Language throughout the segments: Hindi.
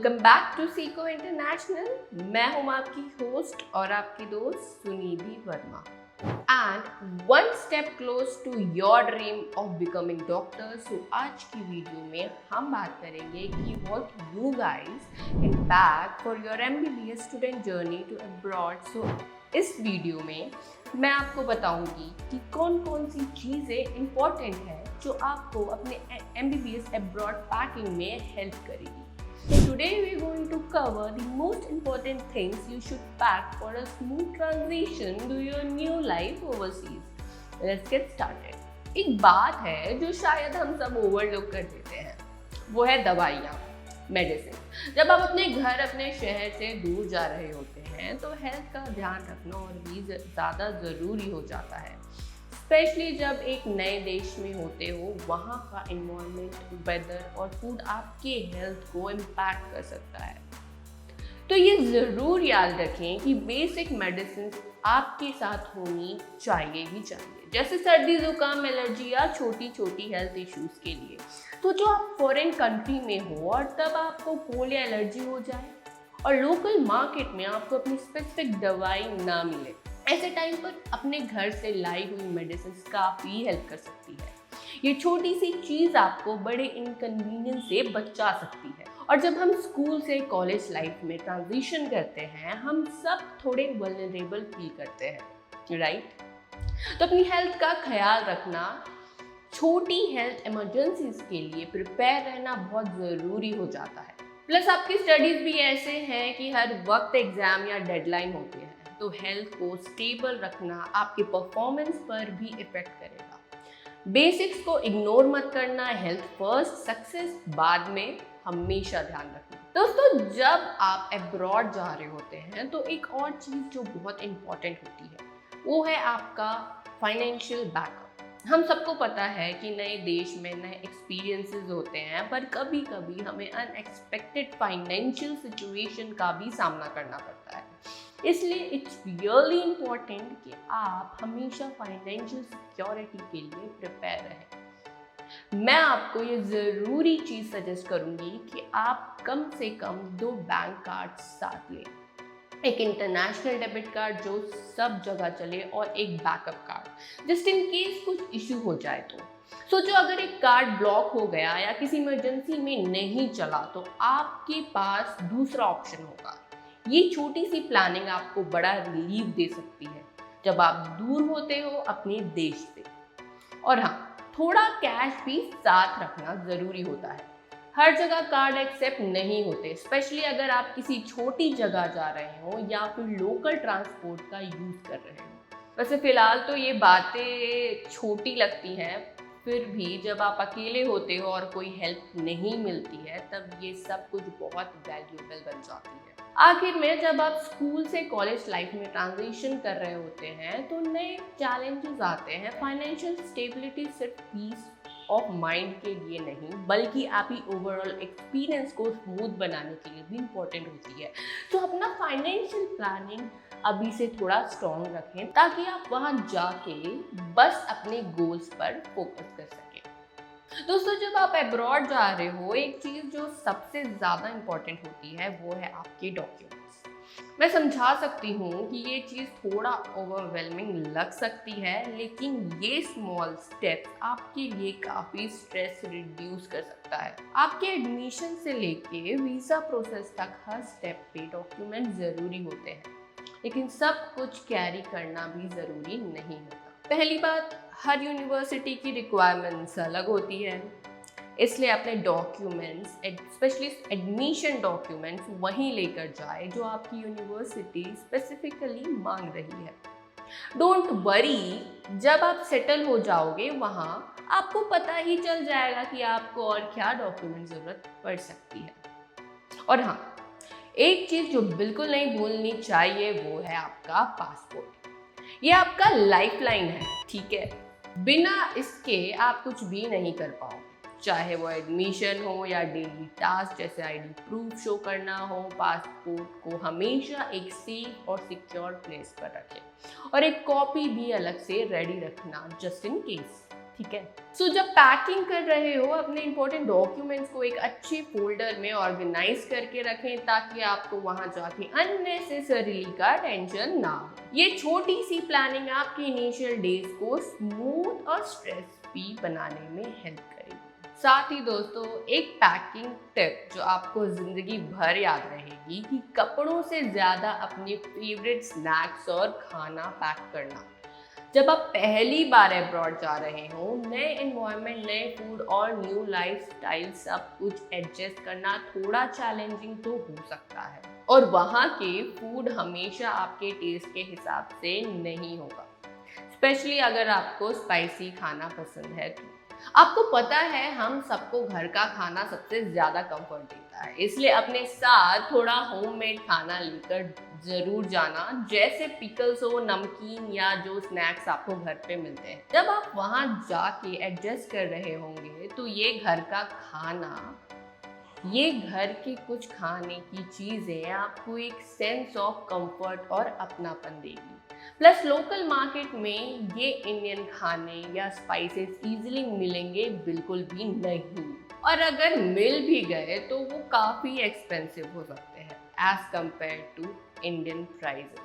Welcome back to Seeko International. मैं हूं आपकी होस्ट और आपकी दोस्त Sunidhi Verma and one step close to your dream of becoming doctor. So आज की वीडियो में हम बात करेंगे कि what you guys can pack for your MBBS student journey to abroad. So इस वीडियो में मैं आपको बताऊंगी कि कौन कौन सी चीज़ें इंपॉर्टेंट है जो आपको अपने MBBS अब्रॉड पैकिंग में हेल्प करेगी। So today we are going to cover the most important things you should pack for a smooth transition to your new life overseas. Let's get started. एक बात है जो शायद हम सब ओवरलुक कर देते हैं, वो है दवाइयाँ, मेडिसिन। जब आप अपने घर, अपने शहर से दूर जा रहे होते हैं तो हेल्थ का ध्यान रखना और भी ज़्यादा ज़रूरी हो जाता है, स्पेशली जब एक नए देश में होते हो। वहाँ का इन्वायरमेंट, वेदर और फूड आपके हेल्थ को इम्पैक्ट कर सकता है। तो ये ज़रूर याद रखें कि बेसिक मेडिसिन आपके साथ होनी चाहिए ही चाहिए, जैसे सर्दी, जुकाम, एलर्जी या छोटी छोटी हेल्थ इश्यूज़ के लिए। तो जो आप फॉरेन कंट्री में हो और तब आपको कोल्ड या एलर्जी हो जाए और लोकल मार्केट में आपको अपनी स्पेसिफिक दवाई ना मिले, ऐसे टाइम पर अपने घर से लाई हुई मेडिसिन काफ़ी हेल्प कर सकती है। ये छोटी सी चीज़ आपको बड़े इनकन्वीनियंस से बचा सकती है। और जब हम स्कूल से कॉलेज लाइफ में ट्रांजिशन करते हैं, हम सब थोड़े वल्नरेबल फील करते हैं, राइट? तो अपनी हेल्थ का ख्याल रखना, छोटी हेल्थ इमरजेंसीज के लिए प्रिपेयर रहना बहुत ज़रूरी हो जाता है। प्लस आपकी स्टडीज़ भी ऐसे हैं कि हर वक्त एग्ज़ाम या डेडलाइन होती है, तो हेल्थ को स्टेबल रखना आपके परफॉर्मेंस पर भी इफेक्ट करेगा। बेसिक्स को इग्नोर मत करना, हेल्थ फर्स्ट, सक्सेस बाद में, हमेशा ध्यान रखना। दोस्तों, जब आप अब्रॉड जा रहे होते हैं तो एक और चीज़ जो बहुत इम्पॉर्टेंट होती है वो है आपका फाइनेंशियल बैकअप। हम सबको पता है कि नए देश में नए एक्सपीरियंसेस होते हैं, पर कभी कभी हमें अनएक्सपेक्टेड फाइनेंशियल सिचुएशन का भी सामना करना पड़ता है। इसलिए इट्स रियली इम्पॉर्टेंट कि आप हमेशा फाइनेंशियल सिक्योरिटी के लिए प्रिपेयर रहें। मैं आपको ये ज़रूरी चीज़ सजेस्ट करूँगी कि आप कम से कम 2 बैंक कार्ड साथ लें, एक इंटरनेशनल डेबिट कार्ड जो सब जगह चले और एक backup card, just in case कुछ इशू हो जाए तो। सोचो अगर एक कार्ड ब्लॉक हो गया या किसी इमरजेंसी में नहीं चला तो आपके पास दूसरा ऑप्शन होगा। ये छोटी सी प्लानिंग आपको बड़ा रिलीफ दे सकती है जब आप दूर होते हो अपने देश से। और हाँ, थोड़ा कैश भी साथ रखना ज़रूरी होता है। हर जगह कार्ड एक्सेप्ट नहीं होते, स्पेशली अगर आप किसी छोटी जगह जा रहे हो या फिर लोकल ट्रांसपोर्ट का यूज़ कर रहे हो। वैसे फ़िलहाल तो ये बातें छोटी लगती हैं, फिर भी जब आप अकेले होते हो और कोई हेल्प नहीं मिलती है तब ये सब कुछ बहुत वैल्यूएबल बन जाती है। आखिर में जब आप स्कूल से कॉलेज लाइफ में ट्रांजिशन कर रहे होते हैं तो नए चैलेंजेस आते हैं। फाइनेंशियल स्टेबिलिटी सिर्फ पीस ऑफ माइंड के लिए नहीं, बल्कि आपकी ओवरऑल एक्सपीरियंस को स्मूथ बनाने के लिए भी इम्पोर्टेंट होती है। तो अपना फाइनेंशियल प्लानिंग अभी से थोड़ा स्ट्रॉन्ग रखें ताकि आप वहाँ जाके बस अपने गोल्स पर फोकस कर सकें। दोस्तों, जब आप अब्रॉड जा रहे हो, एक चीज़ जो सबसे ज़्यादा इम्पॉर्टेंट होती है वो है आपके डॉक्यूमेंट्स। मैं समझा सकती हूँ कि ये चीज़ थोड़ा ओवरवेलमिंग लग सकती है, लेकिन ये स्मॉल स्टेप आपके लिए काफ़ी स्ट्रेस रिड्यूस कर सकता है। आपके एडमिशन से लेके वीज़ा प्रोसेस तक हर स्टेप पे डॉक्यूमेंट ज़रूरी होते हैं, लेकिन सब कुछ कैरी करना भी ज़रूरी नहीं होता। पहली बात, हर यूनिवर्सिटी की रिक्वायरमेंट्स अलग होती है, इसलिए अपने डॉक्यूमेंट्स, स्पेशली एडमिशन डॉक्यूमेंट्स, वहीं लेकर जाए जो आपकी यूनिवर्सिटी स्पेसिफिकली मांग रही है। डोंट वरी, जब आप सेटल हो जाओगे वहाँ आपको पता ही चल जाएगा कि आपको और क्या डॉक्यूमेंट ज़रूरत पड़ सकती है। और हाँ, एक चीज़ जो बिल्कुल नहीं भूलनी चाहिए वो है आपका पासपोर्ट। ये आपका लाइफलाइन है, ठीक है? बिना इसके आप कुछ भी नहीं कर पाओगे, चाहे वो एडमिशन हो या डेली टास्क जैसे ID प्रूफ शो करना हो। पासपोर्ट को हमेशा एक सेफ और सिक्योर प्लेस पर रखें और एक कॉपी भी अलग से रेडी रखना जस्ट इन केस, ठीक है। सो जब पैकिंग कर रहे हो अपने इंपॉर्टेंट डॉक्यूमेंट्स को एक अच्छे फोल्डर में ऑर्गेनाइज करके रखें ताकि आपको वहां जाके अननेसेसरीली का टेंशन ना हो। ये छोटी सी प्लानिंग आपके इनिशियल डेज को स्मूथ और स्ट्रेस फ्री बनाने में हेल्प करेगी। साथ ही दोस्तों एक पैकिंग टिप जो आपको जिंदगी भर याद रहेगी कि कपड़ों से ज्यादा अपने फेवरेट स्नैक्स और खाना पैक करना। जब आप पहली बार अब्रॉड जा रहे हो, नए एनवायरनमेंट, नए फूड और न्यू लाइफ स्टाइल सब कुछ एडजस्ट करना थोड़ा चैलेंजिंग तो हो सकता है और वहाँ के फूड हमेशा आपके टेस्ट के हिसाब से नहीं होगा, स्पेशली अगर आपको स्पाइसी खाना पसंद है तो। आपको पता है हम सबको घर का खाना सबसे ज़्यादा कंफर्ट देता है, इसलिए अपने साथ थोड़ा होममेड खाना लेकर जरूर जाना, जैसे पिकल्स हो, नमकीन या जो स्नैक्स आपको घर पे मिलते हैं। जब आप वहाँ जाके एडजस्ट कर रहे होंगे तो ये घर का खाना, ये घर की कुछ खाने की चीज़ें आपको एक सेंस ऑफ कंफर्ट और अपनापन देगी। प्लस लोकल मार्केट में ये इंडियन खाने या स्पाइसेस इजीली मिलेंगे बिल्कुल भी नहीं, और अगर मिल भी गए तो वो काफ़ी एक्सपेंसिव हो सकते हैं as compare to Indian prices.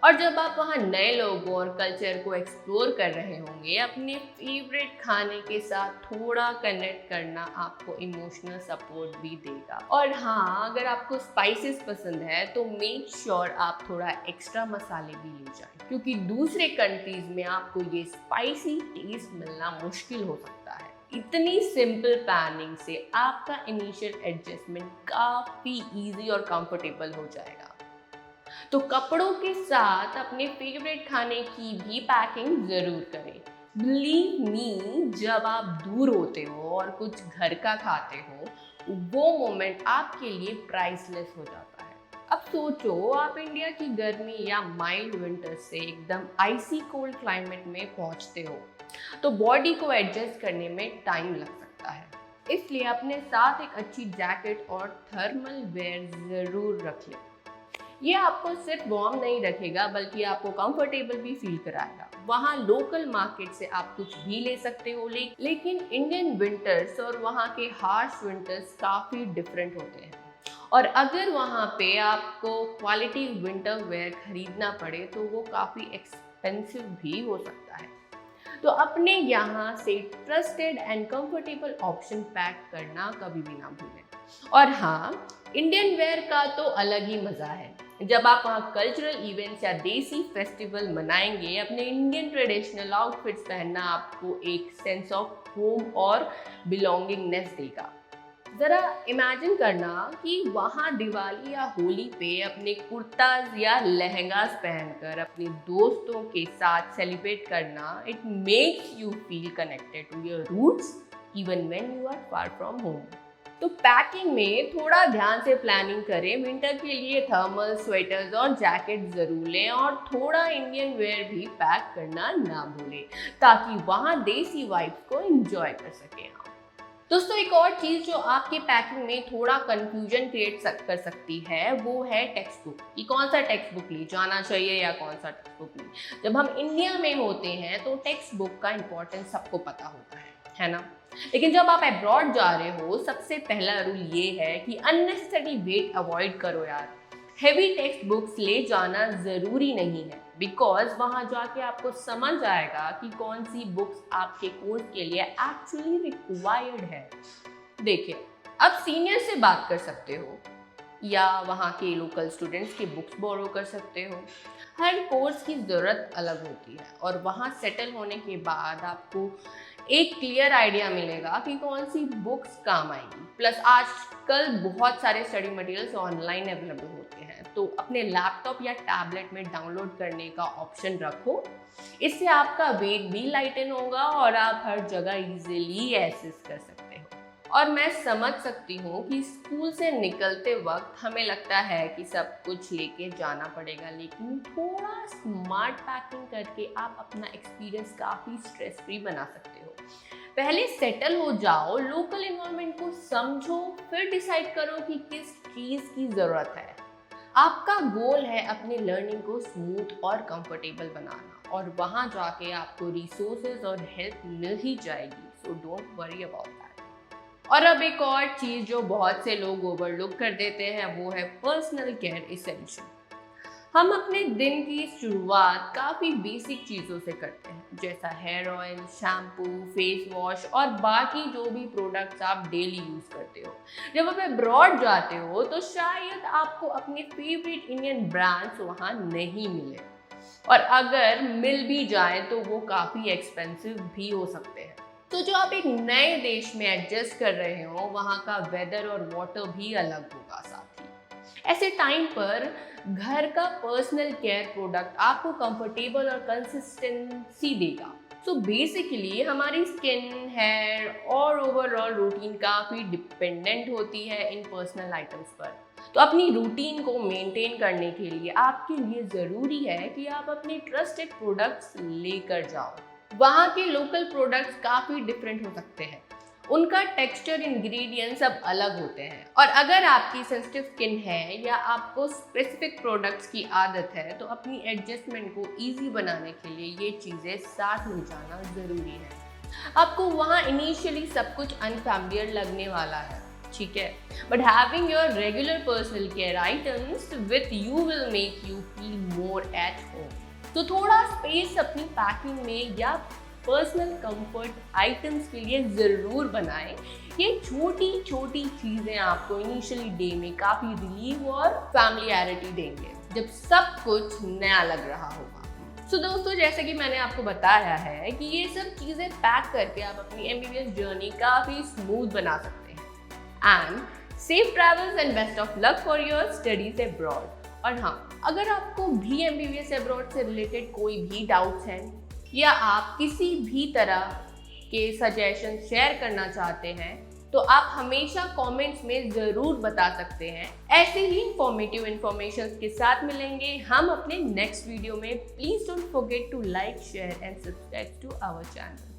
और जब आप वहाँ नए लोगों और कल्चर को एक्सप्लोर कर रहे होंगे, अपने फेवरेट खाने के साथ थोड़ा कनेक्ट करना आपको इमोशनल सपोर्ट भी देगा। और हाँ, अगर आपको स्पाइसेस पसंद है तो मेक श्योर आप थोड़ा एक्स्ट्रा मसाले भी ले जाएं, क्योंकि दूसरे कंट्रीज में आपको ये स्पाइसी टेस्ट मिलना मुश्किल हो सकता है। इतनी सिंपल प्लानिंग से आपका इनिशियल एडजस्टमेंट काफ़ी इजी और कंफर्टेबल हो जाएगा। तो कपड़ों के साथ अपने फेवरेट खाने की भी पैकिंग जरूर करें। बिलीव मी, जब आप दूर होते हो और कुछ घर का खाते हो, वो मोमेंट आपके लिए प्राइसलेस हो जाता है। अब सोचो आप इंडिया की गर्मी या माइल्ड विंटर से एकदम आइसी कोल्ड क्लाइमेट में पहुंचते हो, तो बॉडी को एडजस्ट करने में टाइम लग सकता है। इसलिए अपने साथ एक अच्छी जैकेट और थर्मल वेयर जरूर रख लें। ये आपको सिर्फ वार्म नहीं रखेगा बल्कि आपको कंफर्टेबल भी फील कराएगा। वहाँ लोकल मार्केट से आप कुछ भी ले सकते हो, लेकिन इंडियन विंटर्स और वहाँ के हार्श विंटर्स काफ़ी डिफरेंट होते हैं, और अगर वहाँ पे आपको क्वालिटी विंटर वेयर खरीदना पड़े तो वो काफ़ी एक्सपेंसिव भी हो सकता है। तो अपने यहाँ से trusted and comfortable option pack करना कभी भी ना भूलें। और हाँ, इंडियन वेयर का तो अलग ही मज़ा है। जब आप वहाँ कल्चरल इवेंट्स या देसी फेस्टिवल मनाएंगे, अपने इंडियन ट्रेडिशनल आउटफिट्स पहनना आपको एक सेंस ऑफ होम और बिलोंगिंगनेस देगा। ज़रा इमेजिन करना कि वहाँ दिवाली या होली पे अपने कुर्ताज या लहंगास पहनकर अपने दोस्तों के साथ सेलिब्रेट करना, it makes you feel connected to your roots even when you are far from home. तो पैकिंग में थोड़ा ध्यान से प्लानिंग करें। विंटर के लिए थर्मल स्वेटर्स और जैकेट जरूर लें, और थोड़ा इंडियन वेयर भी पैक करना ना भूलें ताकि वहाँ देसी वाइब्स को एंजॉय कर सकें। दोस्तों एक और चीज़ जो आपके पैकिंग में थोड़ा कंफ्यूजन क्रिएट कर सकती है वो है टेक्स्ट बुक, कि कौन सा टेक्स्ट बुक ले जाना चाहिए या कौन सा टेक्स्ट बुक नहीं। जब हम इंडिया में होते हैं तो टेक्स्ट बुक का इंपॉर्टेंस सबको पता होता है ना। लेकिन जब आप अब्रॉड जा रहे हो, सबसे पहला रूल ये है कि अननेसेसरी वेट अवॉइड करो यार। हेवी टेक्स्ट बुक्स ले जाना ज़रूरी नहीं है, बिकॉज वहाँ जाके आपको समझ आएगा कि कौन सी बुक्स आपके कोर्स के लिए एक्चुअली रिक्वायर्ड है। देखिए, अब सीनियर से बात कर सकते हो या वहाँ के लोकल स्टूडेंट्स की बुक्स बोरो कर सकते हो। हर कोर्स की ज़रूरत अलग होती है, और वहाँ सेटल होने के बाद आपको एक क्लियर आइडिया मिलेगा कि कौन सी बुक्स काम आएंगी। प्लस आजकल बहुत सारे स्टडी मटेरियल्स ऑनलाइन अवेलेबल होते हैं, तो अपने लैपटॉप या टैबलेट में डाउनलोड करने का ऑप्शन रखो। इससे आपका वेट भी लाइटन होगा और आप हर जगह इजीली एक्सेस कर सकते हो। और मैं समझ सकती हूँ कि स्कूल से निकलते वक्त हमें लगता है कि सब कुछ लेके जाना पड़ेगा, लेकिन थोड़ा स्मार्ट पैकिंग करके आप अपना एक्सपीरियंस काफ़ी स्ट्रेस फ्री बना सकते हो। पहले सेटल हो जाओ, लोकल एनवायरनमेंट को समझो, फिर डिसाइड करो कि किस चीज़ की ज़रूरत है। आपका गोल है अपने लर्निंग को स्मूथ और कंफर्टेबल बनाना, और वहाँ जाके आपको रिसोर्सेज और हेल्प मिल ही जाएगी, so don't worry about that. और अब एक और चीज़ जो बहुत से लोग ओवरलुक कर देते हैं वो है पर्सनल केयर एसेंशियल। हम अपने दिन की शुरुआत काफ़ी बेसिक चीज़ों से करते हैं, जैसा hair oil, shampoo, face wash और बाकी जो भी प्रोडक्ट्स आप डेली यूज़ करते हो। जब आप अब्रॉड जाते हो तो शायद आपको अपने फेवरेट इंडियन ब्रांड्स वहाँ नहीं मिले, और अगर मिल भी जाए तो वो काफ़ी एक्सपेंसिव भी हो सकते हैं। तो जो आप एक नए देश में एडजस्ट कर रहे हो, वहाँ का वेदर और वाटर भी अलग होगा साथ ही। ऐसे टाइम पर घर का पर्सनल केयर प्रोडक्ट आपको कंफर्टेबल और कंसिस्टेंसी देगा। सो बेसिकली हमारी स्किन, हेयर और ओवरऑल रूटीन काफ़ी डिपेंडेंट होती है इन पर्सनल आइटम्स पर। तो अपनी रूटीन को मेंटेन करने के लिए आपके लिए ज़रूरी है कि आप अपने ट्रस्टेड प्रोडक्ट्स लेकर जाओ। वहाँ के लोकल प्रोडक्ट्स काफ़ी डिफरेंट हो सकते हैं, उनका टेक्सचर, इंग्रेडिएंट्स सब अलग होते हैं, और अगर आपकी सेंसिटिव स्किन है या आपको स्पेसिफिक प्रोडक्ट्स की आदत है तो अपनी एडजस्टमेंट को इजी बनाने के लिए ये चीज़ें साथ ले जाना ज़रूरी है। आपको वहाँ इनिशियली सब कुछ अनफैमिलियर लगने वाला है, ठीक है, but having your regular personal care items with you will make you feel more at home. तो थोड़ा स्पेस अपनी पैकिंग में या पर्सनल कंफर्ट आइटम्स के लिए ज़रूर बनाएं। ये छोटी छोटी चीज़ें आपको इनिशियली डे में काफ़ी रिलीव और फैमिलियरिटी देंगे जब सब कुछ नया लग रहा होगा। सो दोस्तों, जैसे कि मैंने आपको बताया है कि ये सब चीज़ें पैक करके आप अपनी MBBS जर्नी काफ़ी स्मूथ बना सकते हैं। And safe travels and best of luck for your studies abroad. और हाँ, अगर आपको भी MBBS अब्रॉड से रिलेटेड कोई भी डाउट्स हैं या आप किसी भी तरह के सजेशन शेयर करना चाहते हैं तो आप हमेशा कमेंट्स में ज़रूर बता सकते हैं। ऐसे ही इंफॉर्मेटिव इन्फॉर्मेशन के साथ मिलेंगे हम अपने नेक्स्ट वीडियो में। Please don't forget to like, share and subscribe to our channel.